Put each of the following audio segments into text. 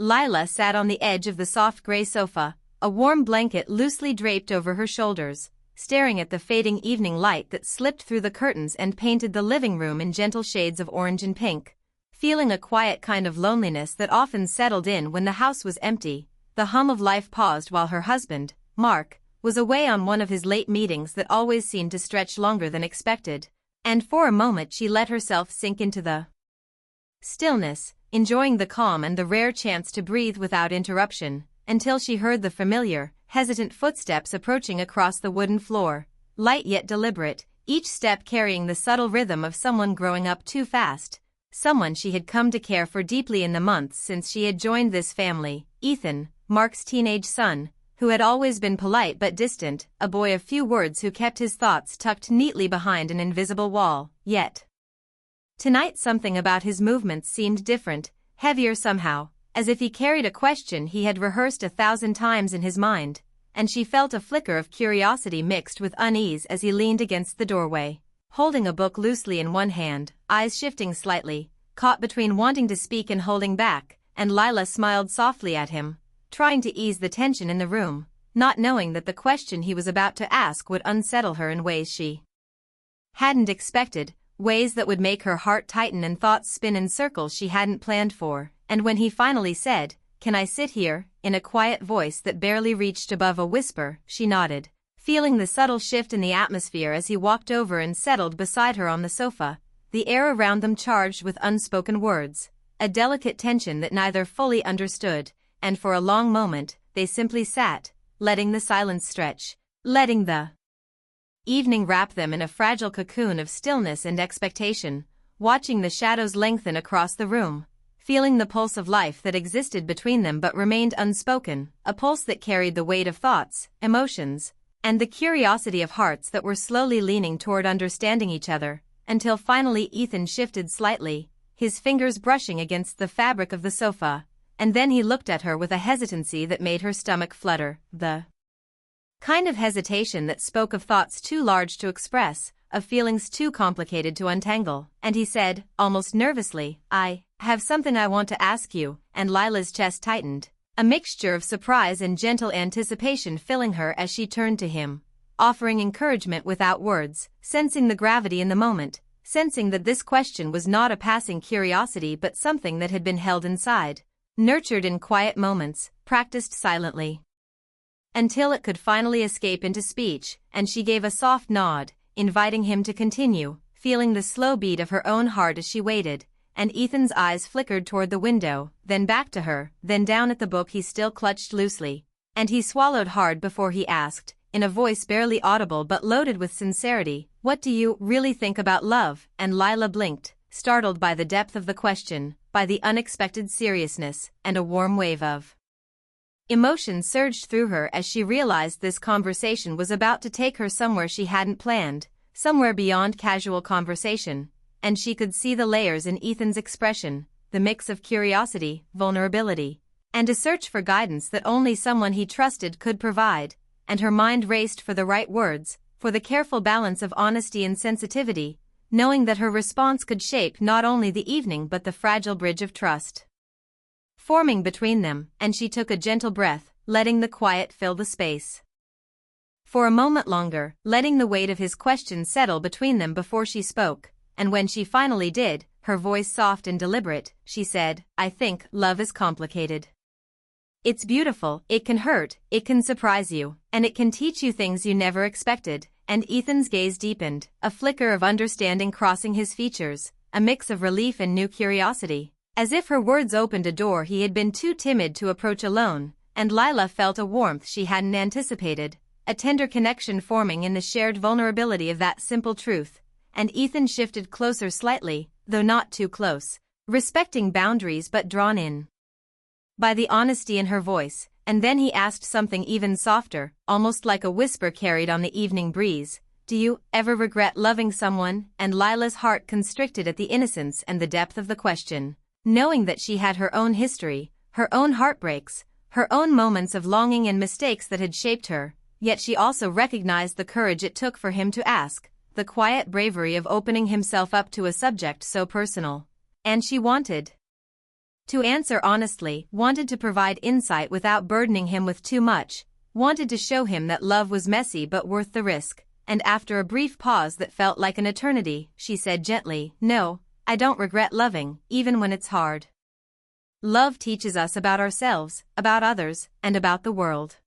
Lila sat on the edge of the soft gray sofa, a warm blanket loosely draped over her shoulders, staring at the fading evening light that slipped through the curtains and painted the living room in gentle shades of orange and pink. Feeling a quiet kind of loneliness that often settled in when the house was empty, the hum of life paused while her husband, Mark, was away on one of his late meetings that always seemed to stretch longer than expected, and for a moment she let herself sink into the stillness, enjoying the calm and the rare chance to breathe without interruption, until she heard the familiar, hesitant footsteps approaching across the wooden floor, light yet deliberate, each step carrying the subtle rhythm of someone growing up too fast, someone she had come to care for deeply in the months since she had joined this family, Ethan, Mark's teenage son, who had always been polite but distant, a boy of few words who kept his thoughts tucked neatly behind an invisible wall, yet tonight something about his movements seemed different, heavier somehow, as if he carried a question he had rehearsed 1,000 times in his mind, and she felt a flicker of curiosity mixed with unease as he leaned against the doorway, holding a book loosely in one hand, eyes shifting slightly, caught between wanting to speak and holding back, and Lila smiled softly at him, trying to ease the tension in the room, not knowing that the question he was about to ask would unsettle her in ways she hadn't expected, ways that would make her heart tighten and thoughts spin in circles she hadn't planned for. And when he finally said, "Can I sit here?" in a quiet voice that barely reached above a whisper, she nodded, feeling the subtle shift in the atmosphere as he walked over and settled beside her on the sofa, the air around them charged with unspoken words, a delicate tension that neither fully understood, and for a long moment, they simply sat, letting the silence stretch, letting the evening wrap them in a fragile cocoon of stillness and expectation, watching the shadows lengthen across the room, feeling the pulse of life that existed between them but remained unspoken, a pulse that carried the weight of thoughts, emotions, and the curiosity of hearts that were slowly leaning toward understanding each other, until finally Ethan shifted slightly, his fingers brushing against the fabric of the sofa, and then he looked at her with a hesitancy that made her stomach flutter, the kind of hesitation that spoke of thoughts too large to express, of feelings too complicated to untangle, and he said, almost nervously, "I have something I want to ask you," and Lila's chest tightened, a mixture of surprise and gentle anticipation filling her as she turned to him, offering encouragement without words, sensing the gravity in the moment, sensing that this question was not a passing curiosity but something that had been held inside, nurtured in quiet moments, practiced silently, until it could finally escape into speech, and she gave a soft nod, inviting him to continue, feeling the slow beat of her own heart as she waited, and Ethan's eyes flickered toward the window, then back to her, then down at the book he still clutched loosely, and he swallowed hard before he asked, in a voice barely audible but loaded with sincerity, "What do you really think about love?" And Lila blinked, startled by the depth of the question, by the unexpected seriousness, and a warm wave of emotion surged through her as she realized this conversation was about to take her somewhere she hadn't planned, somewhere beyond casual conversation, and she could see the layers in Ethan's expression, the mix of curiosity, vulnerability, and a search for guidance that only someone he trusted could provide, and her mind raced for the right words, for the careful balance of honesty and sensitivity, knowing that her response could shape not only the evening but the fragile bridge of trust forming between them, and she took a gentle breath, letting the quiet fill the space for a moment longer, letting the weight of his question settle between them before she spoke, and when she finally did, her voice soft and deliberate, she said, "I think love is complicated. It's beautiful, it can hurt, it can surprise you, and it can teach you things you never expected," and Ethan's gaze deepened, a flicker of understanding crossing his features, a mix of relief and new curiosity, as if her words opened a door he had been too timid to approach alone, and Lila felt a warmth she hadn't anticipated, a tender connection forming in the shared vulnerability of that simple truth, and Ethan shifted closer slightly, though not too close, respecting boundaries but drawn in by the honesty in her voice, and then he asked something even softer, almost like a whisper carried on the evening breeze, "Do you ever regret loving someone?" And Lila's heart constricted at the innocence and the depth of the question, knowing that she had her own history, her own heartbreaks, her own moments of longing and mistakes that had shaped her, yet she also recognized the courage it took for him to ask, the quiet bravery of opening himself up to a subject so personal. And she wanted To answer honestly, wanted to provide insight without burdening him with too much, wanted to show him that love was messy but worth the risk, and after a brief pause that felt like an eternity, she said gently, "No, I don't regret loving, even when it's hard. Love teaches us about ourselves, about others, and about the world.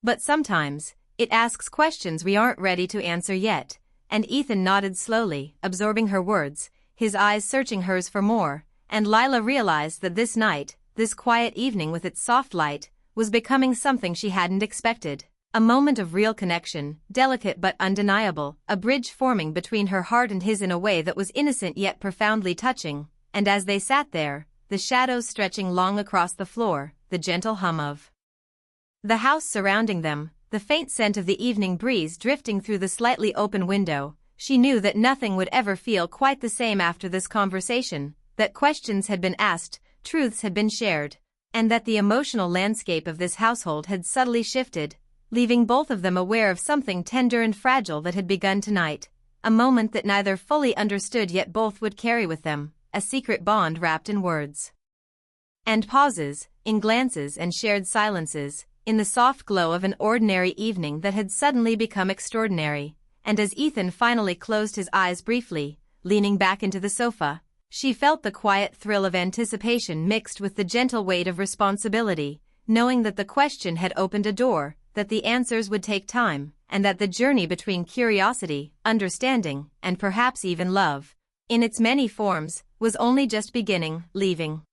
But sometimes, it asks questions we aren't ready to answer yet," and Ethan nodded slowly, absorbing her words, his eyes searching hers for more, and Lila realized that this night, this quiet evening with its soft light, was becoming something she hadn't expected. A moment of real connection, delicate but undeniable, a bridge forming between her heart and his in a way that was innocent yet profoundly touching, and as they sat there, the shadows stretching long across the floor, the gentle hum of the house surrounding them, the faint scent of the evening breeze drifting through the slightly open window, she knew that nothing would ever feel quite the same after this conversation, that questions had been asked, truths had been shared, and that the emotional landscape of this household had subtly shifted, leaving both of them aware of something tender and fragile that had begun tonight, a moment that neither fully understood yet both would carry with them, a secret bond wrapped in words and pauses, in glances and shared silences, in the soft glow of an ordinary evening that had suddenly become extraordinary, and as Ethan finally closed his eyes briefly, leaning back into the sofa, she felt the quiet thrill of anticipation mixed with the gentle weight of responsibility, knowing that the question had opened a door, that the answers would take time, and that the journey between curiosity, understanding, and perhaps even love, in its many forms, was only just beginning, leaving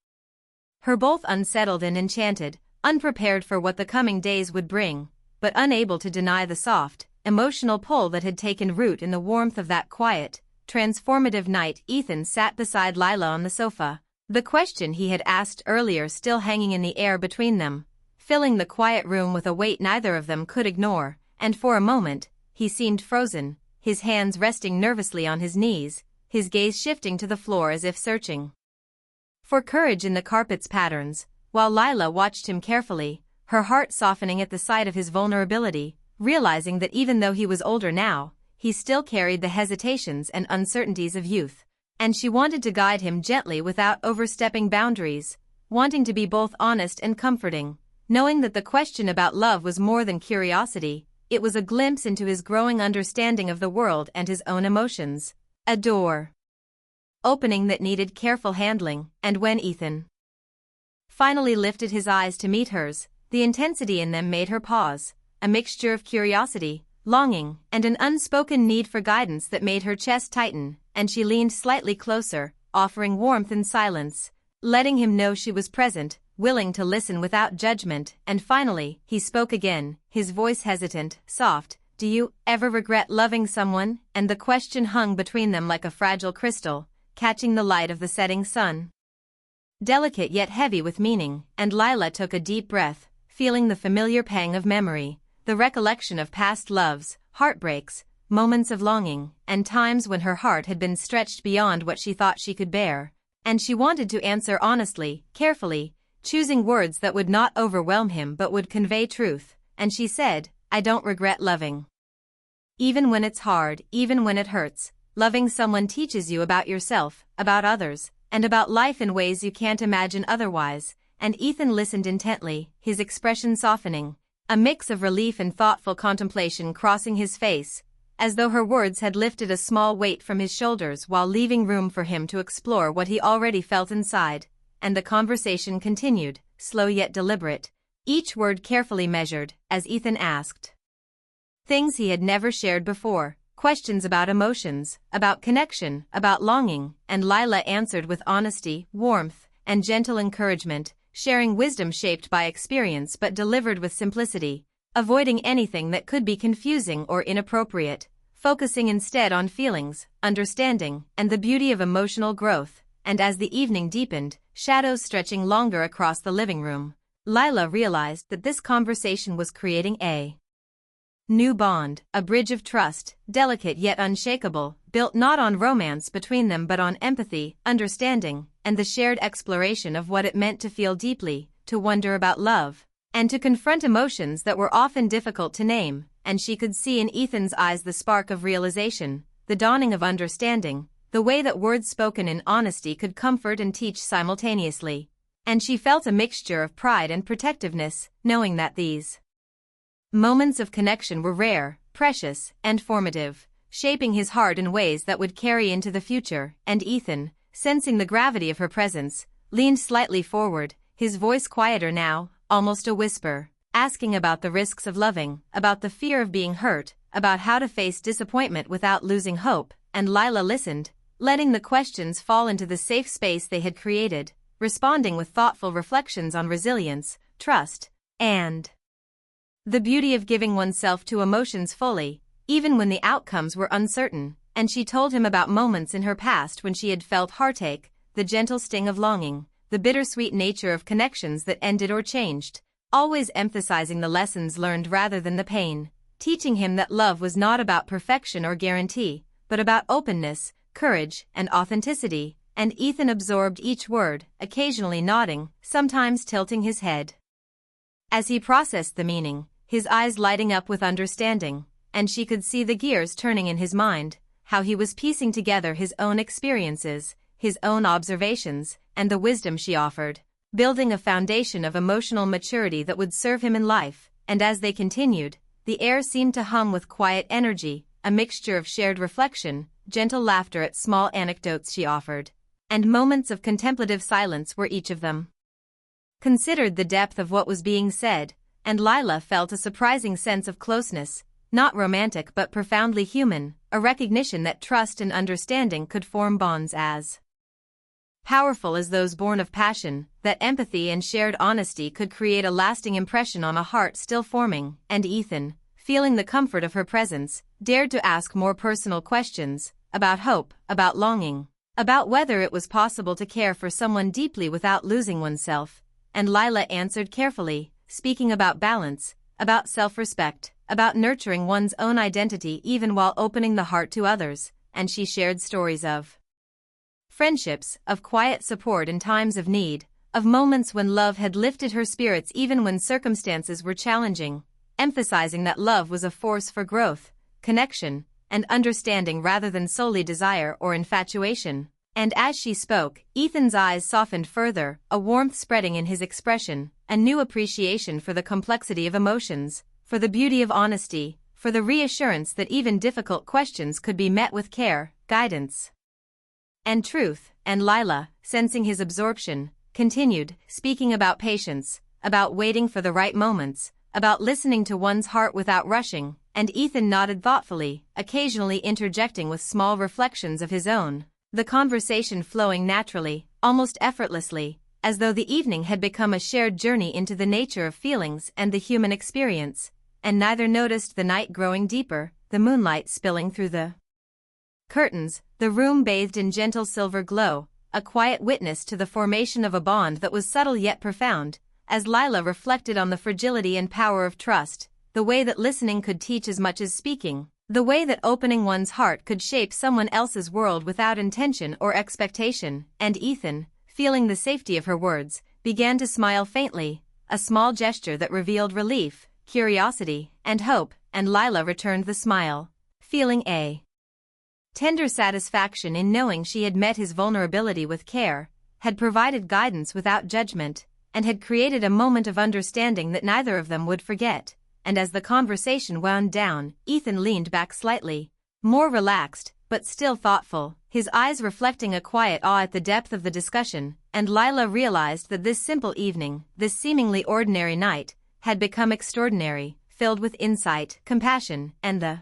her both unsettled and enchanted, unprepared for what the coming days would bring, but unable to deny the soft, emotional pull that had taken root in the warmth of that quiet, transformative night. Ethan sat beside Lila on the sofa, the question he had asked earlier still hanging in the air between them, filling the quiet room with a weight neither of them could ignore, and for a moment, he seemed frozen, his hands resting nervously on his knees, his gaze shifting to the floor as if searching for courage in the carpet's patterns, while Lila watched him carefully, her heart softening at the sight of his vulnerability, realizing that even though he was older now, he still carried the hesitations and uncertainties of youth, and she wanted to guide him gently without overstepping boundaries, wanting to be both honest and comforting, knowing that the question about love was more than curiosity, it was a glimpse into his growing understanding of the world and his own emotions. A door opening that needed careful handling, and when Ethan finally lifted his eyes to meet hers, the intensity in them made her pause, a mixture of curiosity, longing, and an unspoken need for guidance that made her chest tighten, and she leaned slightly closer, offering warmth and silence, letting him know she was present, willing to listen without judgment, and finally, he spoke again, his voice hesitant, soft, "Do you ever regret loving someone?" And the question hung between them like a fragile crystal, catching the light of the setting sun. Delicate yet heavy with meaning, and Lila took a deep breath, feeling the familiar pang of memory, the recollection of past loves, heartbreaks, moments of longing, and times when her heart had been stretched beyond what she thought she could bear, and she wanted to answer honestly, carefully, choosing words that would not overwhelm him but would convey truth, and she said, "I don't regret loving. Even when it's hard, even when it hurts, loving someone teaches you about yourself, about others, and about life in ways you can't imagine otherwise." And Ethan listened intently, his expression softening, a mix of relief and thoughtful contemplation crossing his face, as though her words had lifted a small weight from his shoulders while leaving room for him to explore what he already felt inside, and the conversation continued, slow yet deliberate, each word carefully measured, as Ethan asked things he had never shared before, questions about emotions, about connection, about longing, and Lila answered with honesty, warmth, and gentle encouragement, sharing wisdom shaped by experience but delivered with simplicity, avoiding anything that could be confusing or inappropriate, focusing instead on feelings, understanding, and the beauty of emotional growth. And as the evening deepened, shadows stretching longer across the living room, Lila realized that this conversation was creating a new bond, a bridge of trust, delicate yet unshakable, built not on romance between them but on empathy, understanding, and the shared exploration of what it meant to feel deeply, to wonder about love, and to confront emotions that were often difficult to name. And she could see in Ethan's eyes the spark of realization, the dawning of understanding, the way that words spoken in honesty could comfort and teach simultaneously. And she felt a mixture of pride and protectiveness, knowing that these moments of connection were rare, precious, and formative, shaping his heart in ways that would carry into the future. And Ethan, sensing the gravity of her presence, leaned slightly forward, his voice quieter now, almost a whisper, asking about the risks of loving, about the fear of being hurt, about how to face disappointment without losing hope. And Lila listened, letting the questions fall into the safe space they had created, responding with thoughtful reflections on resilience, trust, and the beauty of giving oneself to emotions fully, even when the outcomes were uncertain. And she told him about moments in her past when she had felt heartache, the gentle sting of longing, the bittersweet nature of connections that ended or changed, always emphasizing the lessons learned rather than the pain, teaching him that love was not about perfection or guarantee, but about openness, courage, and authenticity. And Ethan absorbed each word, occasionally nodding, sometimes tilting his head as he processed the meaning, his eyes lighting up with understanding. And she could see the gears turning in his mind, how he was piecing together his own experiences, his own observations, and the wisdom she offered, building a foundation of emotional maturity that would serve him in life. And as they continued, the air seemed to hum with quiet energy, a mixture of shared reflection, gentle laughter at small anecdotes she offered, and moments of contemplative silence where each of them considered the depth of what was being said. And Lila felt a surprising sense of closeness, not romantic but profoundly human, a recognition that trust and understanding could form bonds as powerful as those born of passion, that empathy and shared honesty could create a lasting impression on a heart still forming. And Ethan, feeling the comfort of her presence, dared to ask more personal questions, about hope, about longing, about whether it was possible to care for someone deeply without losing oneself. And Lila answered carefully, speaking about balance, about self-respect, about nurturing one's own identity even while opening the heart to others. And she shared stories of friendships, of quiet support in times of need, of moments when love had lifted her spirits even when circumstances were challenging, emphasizing that love was a force for growth, connection, and understanding rather than solely desire or infatuation. And as she spoke, Ethan's eyes softened further, a warmth spreading in his expression, a new appreciation for the complexity of emotions, for the beauty of honesty, for the reassurance that even difficult questions could be met with care, guidance, and truth. And Lila, sensing his absorption, continued, speaking about patience, about waiting for the right moments, about listening to one's heart without rushing. And Ethan nodded thoughtfully, occasionally interjecting with small reflections of his own, the conversation flowing naturally, almost effortlessly, as though the evening had become a shared journey into the nature of feelings and the human experience. And neither noticed the night growing deeper, the moonlight spilling through the curtains, the room bathed in gentle silver glow, a quiet witness to the formation of a bond that was subtle yet profound. As Lila reflected on the fragility and power of trust, the way that listening could teach as much as speaking, the way that opening one's heart could shape someone else's world without intention or expectation. And Ethan, feeling the safety of her words, began to smile faintly, a small gesture that revealed relief, curiosity, and hope. And Lila returned the smile, feeling a tender satisfaction in knowing she had met his vulnerability with care, had provided guidance without judgment, and had created a moment of understanding that neither of them would forget. And as the conversation wound down, Ethan leaned back slightly, more relaxed, but still thoughtful, his eyes reflecting a quiet awe at the depth of the discussion. And Lila realized that this simple evening, this seemingly ordinary night, had become extraordinary, filled with insight, compassion, and the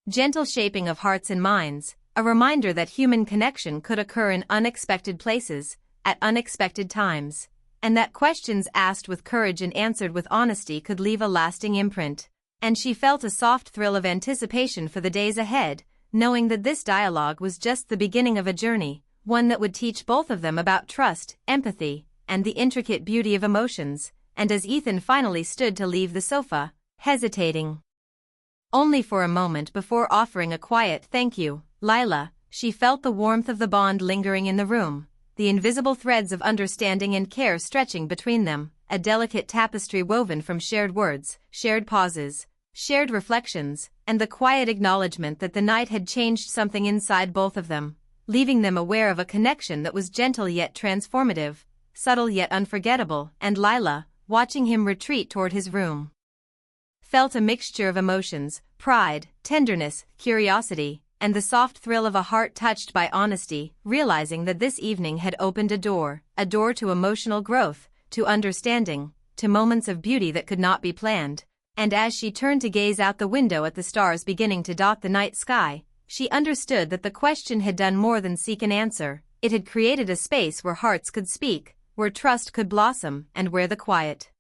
gentle shaping of hearts and minds, a reminder that human connection could occur in unexpected places, at unexpected times, and that questions asked with courage and answered with honesty could leave a lasting imprint. And she felt a soft thrill of anticipation for the days ahead, knowing that this dialogue was just the beginning of a journey, one that would teach both of them about trust, empathy, and the intricate beauty of emotions. And as Ethan finally stood to leave the sofa, hesitating only for a moment before offering a quiet "thank you, Lila," she felt the warmth of the bond lingering in the room, the invisible threads of understanding and care stretching between them, a delicate tapestry woven from shared words, shared pauses, shared reflections, and the quiet acknowledgement that the night had changed something inside both of them, leaving them aware of a connection that was gentle yet transformative, subtle yet unforgettable, and Lila, watching him retreat toward his room, felt a mixture of emotions: pride, tenderness, curiosity, and the soft thrill of a heart touched by honesty, realizing that this evening had opened a door to emotional growth, to understanding, to moments of beauty that could not be planned. And as she turned to gaze out the window at the stars beginning to dot the night sky, she understood that the question had done more than seek an answer. It had created a space where hearts could speak, where trust could blossom, and where the quiet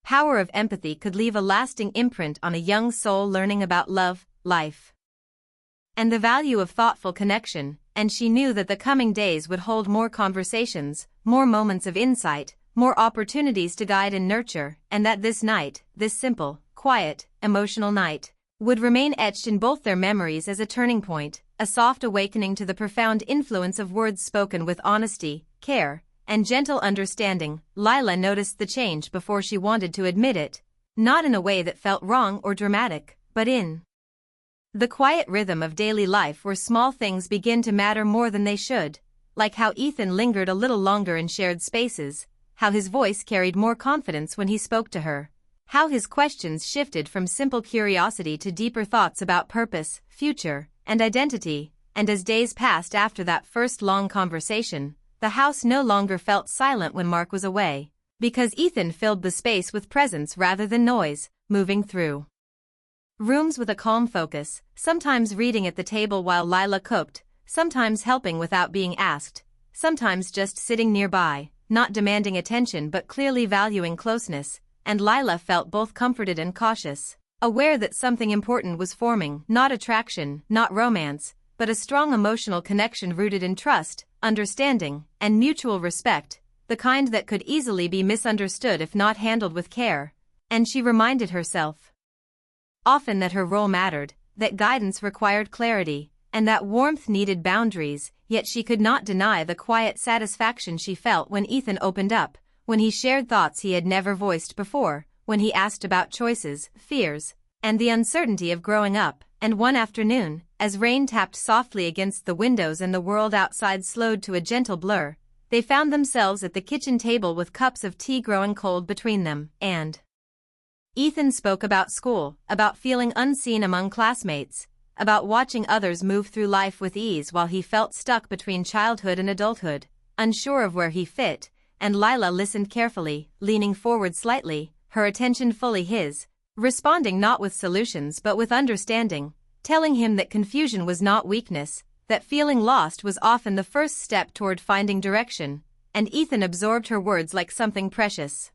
power of empathy could leave a lasting imprint on a young soul learning about love, life, and the value of thoughtful connection. And she knew that the coming days would hold more conversations, more moments of insight, more opportunities to guide and nurture, and that this night, this simple, quiet, emotional night, would remain etched in both their memories as a turning point, a soft awakening to the profound influence of words spoken with honesty, care, and gentle understanding. Lila noticed the change before she wanted to admit it, not in a way that felt wrong or dramatic, but in the quiet rhythm of daily life where small things begin to matter more than they should, like how Ethan lingered a little longer in shared spaces, how his voice carried more confidence when he spoke to her, how his questions shifted from simple curiosity to deeper thoughts about purpose, future, and identity. And as days passed after that first long conversation, the house no longer felt silent when Mark was away, because Ethan filled the space with presence rather than noise, moving through rooms with a calm focus, sometimes reading at the table while Lila cooked, sometimes helping without being asked, sometimes just sitting nearby, not demanding attention but clearly valuing closeness. And Lila felt both comforted and cautious, aware that something important was forming, not attraction, not romance, but a strong emotional connection rooted in trust, understanding, and mutual respect, the kind that could easily be misunderstood if not handled with care. And she reminded herself often that her role mattered, that guidance required clarity, and that warmth needed boundaries. Yet she could not deny the quiet satisfaction she felt when Ethan opened up, when he shared thoughts he had never voiced before, when he asked about choices, fears, and the uncertainty of growing up. And one afternoon, as rain tapped softly against the windows and the world outside slowed to a gentle blur, they found themselves at the kitchen table with cups of tea growing cold between them, and Ethan spoke about school, about feeling unseen among classmates, about watching others move through life with ease while he felt stuck between childhood and adulthood, unsure of where he fit. And Lila listened carefully, leaning forward slightly, her attention fully his, responding not with solutions but with understanding, telling him that confusion was not weakness, that feeling lost was often the first step toward finding direction. And Ethan absorbed her words like something precious,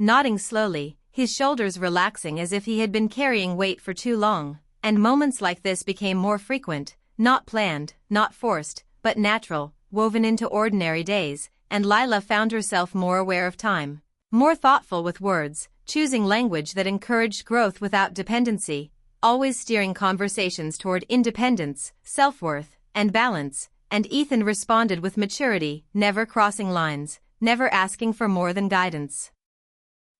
nodding slowly, his shoulders relaxing as if he had been carrying weight for too long. And moments like this became more frequent, not planned, not forced, but natural, woven into ordinary days. And Lila found herself more aware of time, more thoughtful with words, choosing language that encouraged growth without dependency, always steering conversations toward independence, self-worth, and balance. And Ethan responded with maturity, never crossing lines, never asking for more than guidance,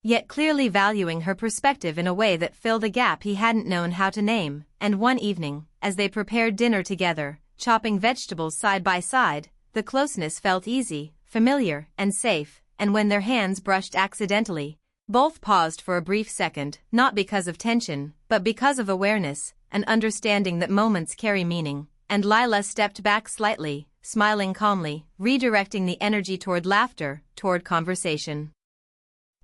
yet clearly valuing her perspective in a way that filled a gap he hadn't known how to name. And one evening, as they prepared dinner together, chopping vegetables side by side, the closeness felt easy, familiar, and safe. And when their hands brushed accidentally, both paused for a brief second, not because of tension, but because of awareness, an understanding that moments carry meaning. And Lila stepped back slightly, smiling calmly, redirecting the energy toward laughter, toward conversation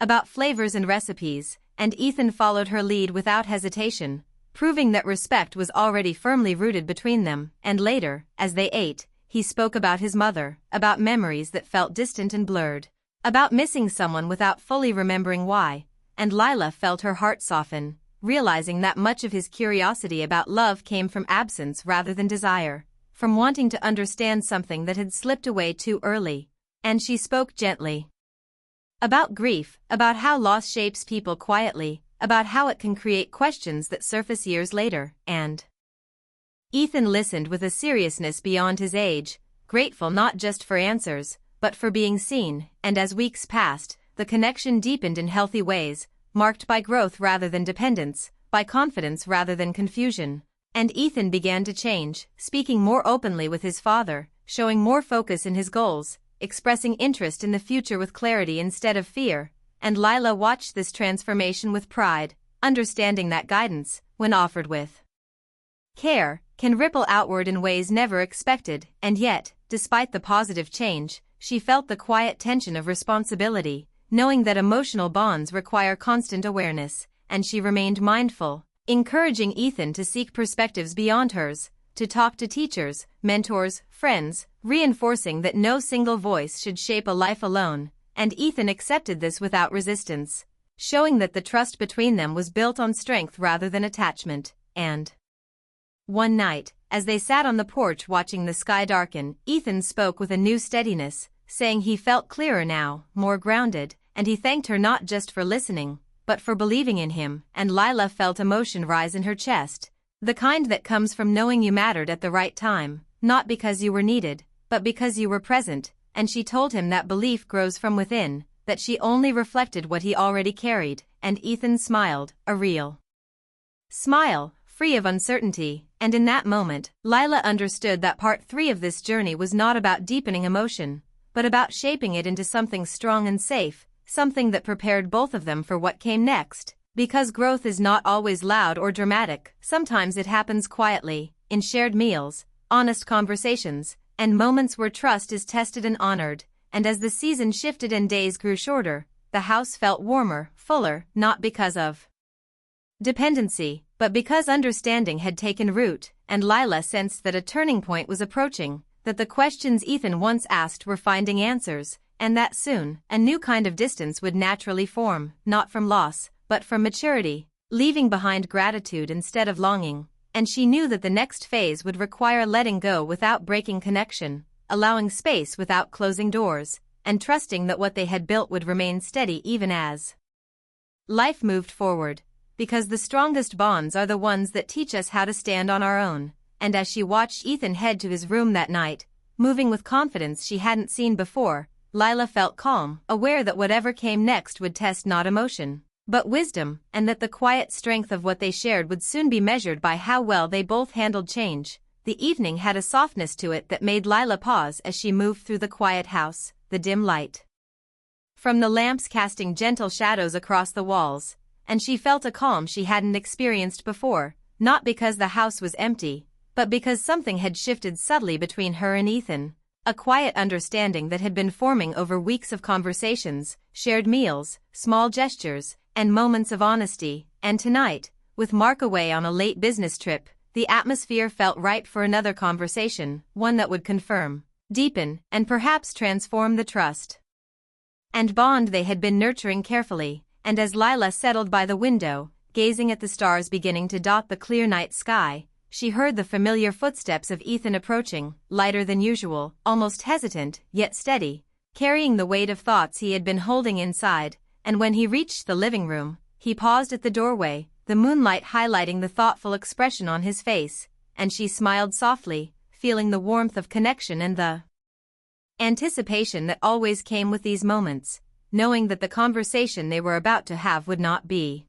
about flavors and recipes. And Ethan followed her lead without hesitation, proving that respect was already firmly rooted between them. And later, as they ate, he spoke about his mother, about memories that felt distant and blurred, about missing someone without fully remembering why. And Lila felt her heart soften, realizing that much of his curiosity about love came from absence rather than desire, from wanting to understand something that had slipped away too early. And she spoke gently about grief, about how loss shapes people quietly, about how it can create questions that surface years later. And Ethan listened with a seriousness beyond his age, grateful not just for answers, but for being seen. And as weeks passed, the connection deepened in healthy ways, marked by growth rather than dependence, by confidence rather than confusion. And Ethan began to change, speaking more openly with his father, showing more focus in his goals, expressing interest in the future with clarity instead of fear, and Lila watched this transformation with pride, understanding that guidance, when offered with care, can ripple outward in ways never expected, and yet, despite the positive change, she felt the quiet tension of responsibility, knowing that emotional bonds require constant awareness, and she remained mindful, encouraging Ethan to seek perspectives beyond hers, to talk to teachers, mentors, friends, reinforcing that no single voice should shape a life alone, and Ethan accepted this without resistance, showing that the trust between them was built on strength rather than attachment, and one night, as they sat on the porch watching the sky darken, Ethan spoke with a new steadiness, saying he felt clearer now, more grounded, and he thanked her not just for listening, but for believing in him, and Lila felt emotion rise in her chest, the kind that comes from knowing you mattered at the right time, not because you were needed, but because you were present, and she told him that belief grows from within, that she only reflected what he already carried, and Ethan smiled, a real smile, free of uncertainty, and in that moment, Lila understood that part 3 of this journey was not about deepening emotion, but about shaping it into something strong and safe, something that prepared both of them for what came next. Because growth is not always loud or dramatic, sometimes it happens quietly, in shared meals, honest conversations, and moments where trust is tested and honored, and as the season shifted and days grew shorter, the house felt warmer, fuller, not because of dependency, but because understanding had taken root, and Lila sensed that a turning point was approaching, that the questions Ethan once asked were finding answers, and that soon, a new kind of distance would naturally form, not from loss, but from maturity, leaving behind gratitude instead of longing, and she knew that the next phase would require letting go without breaking connection, allowing space without closing doors, and trusting that what they had built would remain steady even as life moved forward, because the strongest bonds are the ones that teach us how to stand on our own, and as she watched Ethan head to his room that night, moving with confidence she hadn't seen before, Lila felt calm, aware that whatever came next would test not emotion, but wisdom, and that the quiet strength of what they shared would soon be measured by how well they both handled change. The evening had a softness to it that made Lila pause as she moved through the quiet house, the dim light from the lamps casting gentle shadows across the walls, and she felt a calm she hadn't experienced before, not because the house was empty, but because something had shifted subtly between her and Ethan, a quiet understanding that had been forming over weeks of conversations, shared meals, small gestures, and moments of honesty, and tonight, with Mark away on a late business trip, the atmosphere felt ripe for another conversation, one that would confirm, deepen, and perhaps transform the trust and bond they had been nurturing carefully. And as Lila settled by the window, gazing at the stars beginning to dot the clear night sky, she heard the familiar footsteps of Ethan approaching, lighter than usual, almost hesitant, yet steady, carrying the weight of thoughts he had been holding inside, and when he reached the living room, he paused at the doorway, the moonlight highlighting the thoughtful expression on his face, and she smiled softly, feeling the warmth of connection and the anticipation that always came with these moments, knowing that the conversation they were about to have would not be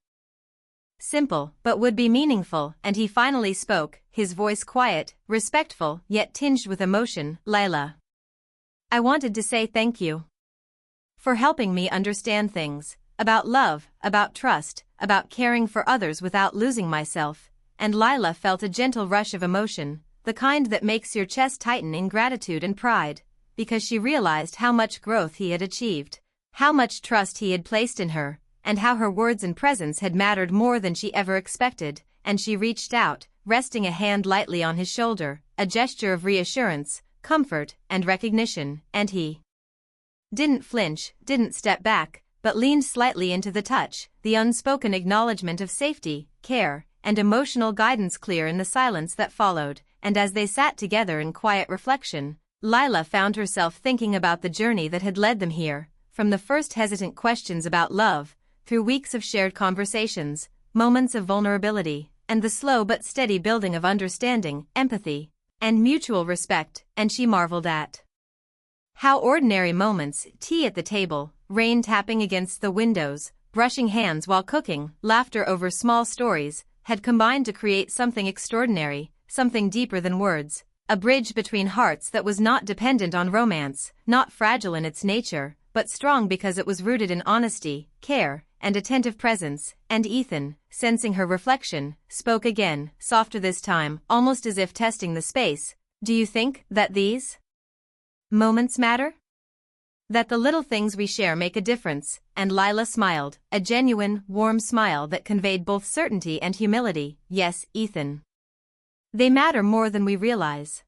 simple, but would be meaningful, and he finally spoke, his voice quiet, respectful, yet tinged with emotion. "Lila, I wanted to say thank you for helping me understand things, about love, about trust, about caring for others without losing myself," and Lila felt a gentle rush of emotion, the kind that makes your chest tighten in gratitude and pride, because she realized how much growth he had achieved, how much trust he had placed in her, and how her words and presence had mattered more than she ever expected, and she reached out, resting a hand lightly on his shoulder, a gesture of reassurance, comfort, and recognition, and he didn't flinch, didn't step back, but leaned slightly into the touch, the unspoken acknowledgement of safety, care, and emotional guidance clear in the silence that followed, and as they sat together in quiet reflection, Lila found herself thinking about the journey that had led them here. From the first hesitant questions about love, through weeks of shared conversations, moments of vulnerability, and the slow but steady building of understanding, empathy, and mutual respect, and she marveled at how ordinary moments, tea at the table, rain tapping against the windows, brushing hands while cooking, laughter over small stories, had combined to create something extraordinary, something deeper than words, A bridge between hearts that was not dependent on romance, not fragile in its nature, but strong because it was rooted in honesty, care, and attentive presence. And Ethan, sensing her reflection, spoke again, softer this time, almost as if testing the space. Do you think that these moments matter? That the little things we share make a difference? And Lila smiled, a genuine, warm smile that conveyed both certainty and humility. Yes, Ethan. They matter more than we realize.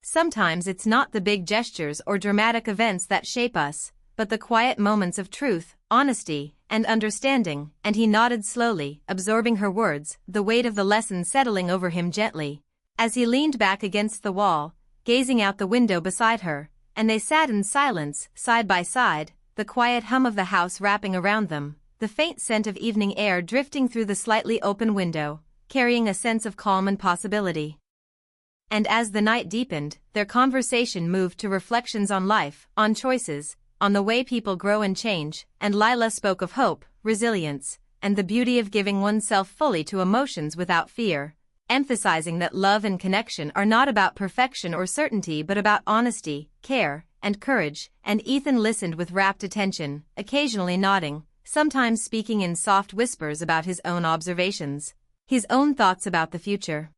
Sometimes it's not the big gestures or dramatic events that shape us, but the quiet moments of truth, honesty, and understanding. And he nodded slowly, absorbing her words, the weight of the lesson settling over him gently. As he leaned back against the wall, gazing out the window beside her, and they sat in silence, side by side, the quiet hum of the house wrapping around them, the faint scent of evening air drifting through the slightly open window, carrying a sense of calm and possibility. And as the night deepened, their conversation moved to reflections on life, on choices, on the way people grow and change, and Lila spoke of hope, resilience, and the beauty of giving oneself fully to emotions without fear, emphasizing that love and connection are not about perfection or certainty but about honesty, care, and courage. And Ethan listened with rapt attention, occasionally nodding, sometimes speaking in soft whispers about his own observations, his own thoughts about the future.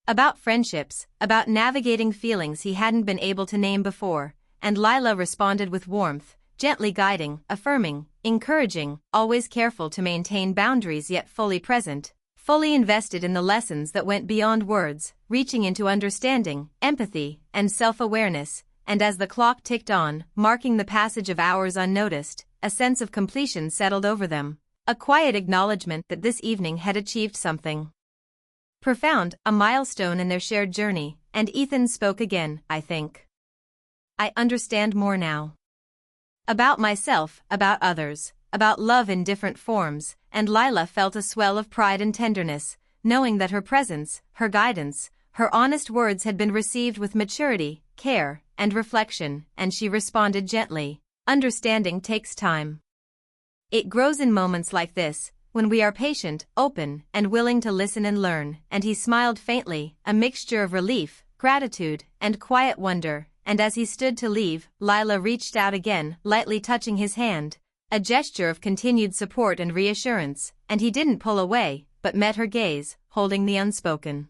About friendships, about navigating feelings he hadn't been able to name before, and Lila responded with warmth, gently guiding, affirming, encouraging, always careful to maintain boundaries yet fully present, fully invested in the lessons that went beyond words, reaching into understanding, empathy, and self-awareness. And as the clock ticked on, marking the passage of hours unnoticed, a sense of completion settled over them, a quiet acknowledgement that this evening had achieved something profound, a milestone in their shared journey. And Ethan spoke again. I think I understand more now. About myself, about others, about love in different forms. And Lila felt a swell of pride and tenderness, knowing that her presence, her guidance, her honest words had been received with maturity, care, and reflection. And she responded gently, understanding takes time. It grows in moments like this, when we are patient, open, and willing to listen and learn. And he smiled faintly, a mixture of relief, gratitude, and quiet wonder. And as he stood to leave, Lila reached out again, lightly touching his hand, a gesture of continued support and reassurance. And he didn't pull away, but met her gaze, holding the unspoken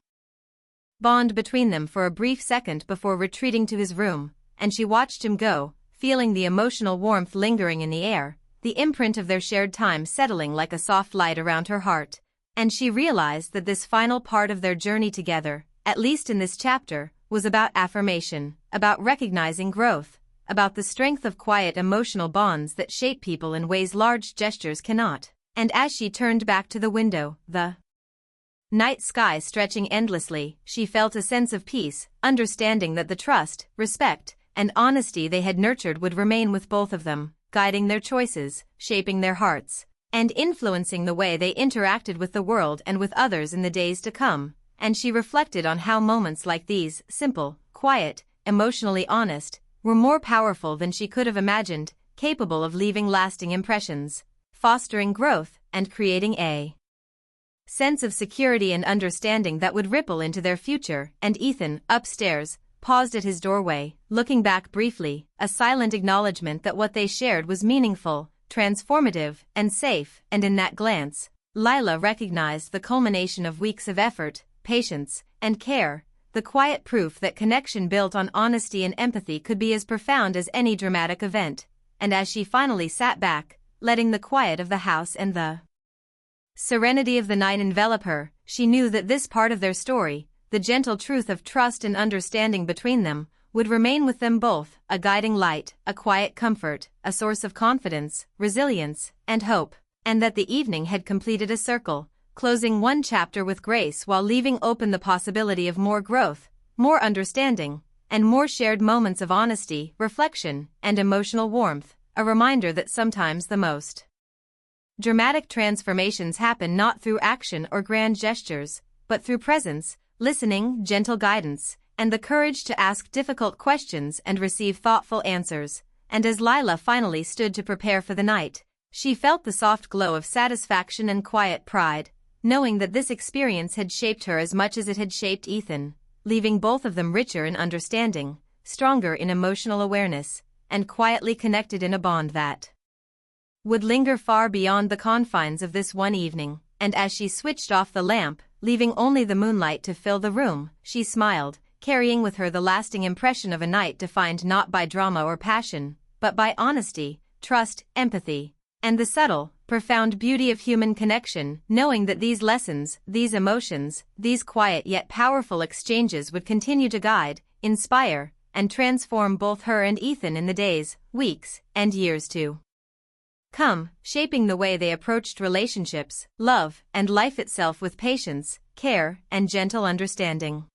bond between them for a brief second before retreating to his room. And she watched him go, feeling the emotional warmth lingering in the air, the imprint of their shared time settling like a soft light around her heart. And she realized that this final part of their journey together, at least in this chapter, was about affirmation, about recognizing growth, about the strength of quiet emotional bonds that shape people in ways large gestures cannot. And as she turned back to the window, the night sky stretching endlessly, she felt a sense of peace, understanding that the trust, respect, and honesty they had nurtured would remain with both of them, guiding their choices, shaping their hearts, and influencing the way they interacted with the world and with others in the days to come. And she reflected on how moments like these, simple, quiet, emotionally honest, were more powerful than she could have imagined, capable of leaving lasting impressions, fostering growth, and creating a sense of security and understanding that would ripple into their future. And Ethan, upstairs, paused at his doorway, looking back briefly, a silent acknowledgement that what they shared was meaningful, transformative, and safe. And in that glance, Lila recognized the culmination of weeks of effort, patience, and care, the quiet proof that connection built on honesty and empathy could be as profound as any dramatic event. And as she finally sat back, letting the quiet of the house and the serenity of the night envelop her, she knew that this part of their story, the gentle truth of trust and understanding between them, would remain with them both, a guiding light, a quiet comfort, a source of confidence, resilience, and hope. And that the evening had completed a circle, closing one chapter with grace while leaving open the possibility of more growth, more understanding, and more shared moments of honesty, reflection, and emotional warmth, a reminder that sometimes the most dramatic transformations happen not through action or grand gestures, but through presence, listening, gentle guidance, and the courage to ask difficult questions and receive thoughtful answers. And as Lila finally stood to prepare for the night, she felt the soft glow of satisfaction and quiet pride, knowing that this experience had shaped her as much as it had shaped Ethan. leaving both of them richer in understanding, stronger in emotional awareness, and quietly connected in a bond that would linger far beyond the confines of this one evening. And as she switched off the lamp, leaving only the moonlight to fill the room, she smiled, carrying with her the lasting impression of a night defined not by drama or passion, but by honesty, trust, empathy, and the subtle, profound beauty of human connection, knowing that these lessons, these emotions, these quiet yet powerful exchanges would continue to guide, inspire, and transform both her and Ethan in the days, weeks, and years to come, shaping the way they approached relationships, love, and life itself with patience, care, and gentle understanding.